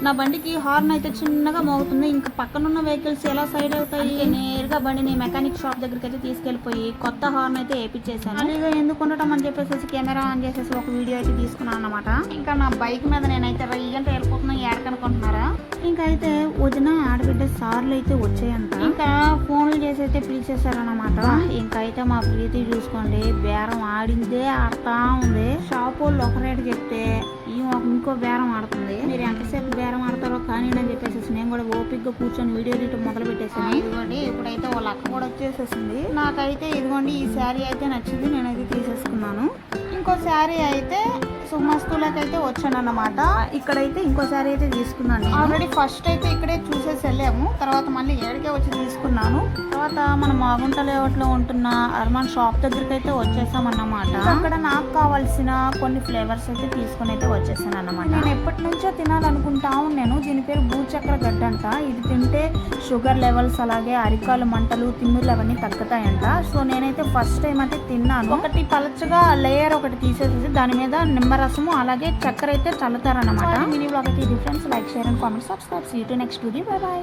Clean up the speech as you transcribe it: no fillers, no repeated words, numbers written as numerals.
నా బండికి హార్న్ అయితే చిన్నగా మోగుతుంది. ఇంకా పక్కనున్న వెహికల్స్ ఎలా సైడ్ అవుతాయి. నేరుగా బండిని మెకానిక్ షాప్ దగ్గరికి అయితే తీసుకెళ్లిపోయి కొత్త హార్న్ అయితే వేయించేసాను. అదిగా ఎందుకు ఉండటం అని చెప్పేసి కెమెరా ఆన్ చేసేసి ఒక వీడియో అయితే తీసుకున్నాను అనమాట. ఇంకా నా బైక్ మీద నేనైతే రయ్యంటే వెళ్ళిపోతున్నా ఏడకనుకుంటున్నారా. ఇంకా అయితే వదిన ఆడబిడ్డ సార్లు అయితే వచ్చాయంట. ఇంకా ఫోన్లు చేసి అయితే పిలిచేశారనమాట. ఇంకా అయితే మా ప్రీతి చూసుకోండి బేరం ఆడిందే ఆడుతా ఉంది. షాప్ వాళ్ళు ఒక రేటు చెప్తే ఇంకో బేరం ఆడుతుంది. మీరు ఎంతసేపు బేరం ఆడతారో కానీ అని చెప్పేసి నేను కూడా ఓపిక్గా కూర్చొని వీడియో తీయటం మొదలు పెట్టేసాను. ఇదిగోండి ఇప్పుడైతే వాళ్ళ అక్క కూడా వచ్చేసేసింది. నాకైతే ఇదిగోండి ఈ శారీ అయితే నచ్చింది, నేనైతే తీసేసుకున్నాను. ఇంకో శారీ అయితే సుమస్తులకైతే వచ్చాను అన్నమాట. ఇక్కడైతే ఇంకో శారీ అయితే తీసుకున్నాను. ఆల్రెడీ ఫస్ట్ అయితే ఇక్కడే చూసేసి వెళ్ళాము, తర్వాత మళ్ళీ ఏడికే వచ్చి తీసుకున్నాను. తర్వాత మన మాగుంట లేఅవుట్లో ఉంటున్న అర్మాన్ షాప్ దగ్గరికి అయితే వచ్చేసామన్నమాట. అక్కడ నాకు కావాల్సిన కొన్ని ఫ్లేవర్స్ అయితే తీసుకుని అయితే వచ్చేసాను అన్నమాట. నేను ఎప్పటి నుంచో తినాలనుకుంటా ఉన్నాను. దీని పేరు భూచక్ర గడ్డ అంట. ఇది తింటే షుగర్ లెవెల్స్ అలాగే అరికాలు మంటలు తిమ్మిర్లు అవన్నీ తగ్గుతాయంట. సో నేనైతే ఫస్ట్ టైం అయితే తిన్నాను. ఒకటి పలచగా లేయర్ ఒకటి తీసేసి దాని మీద నిమ్మరసము అలాగే చక్కెర అయితే చల్లుతారన్నమాట. మినీ బ్లాగ్ అయితే ఇది friends. Like share and comment subscribe. See you to next video. Bye by.